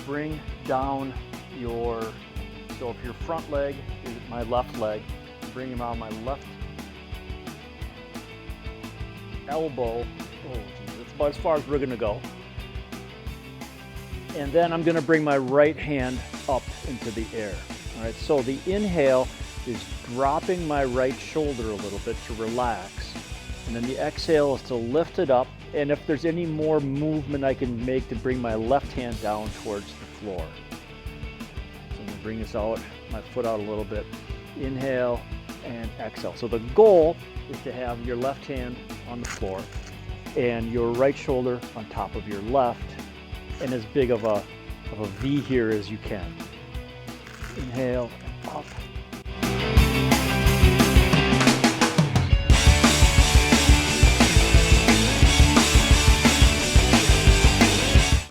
bring down so if your front leg is my left leg, bring him on my left elbow. Oh, geez, that's about as far as we're gonna go. And then I'm gonna bring my right hand up into the air. All right, so the inhale is dropping my right shoulder a little bit to relax. And then the exhale is to lift it up. And if there's any more movement I can make to bring my left hand down towards the floor. So I'm gonna bring this out, my foot out a little bit. Inhale and exhale. So the goal is to have your left hand on the floor and your right shoulder on top of your left, and as big of a V here as you can. Inhale, up,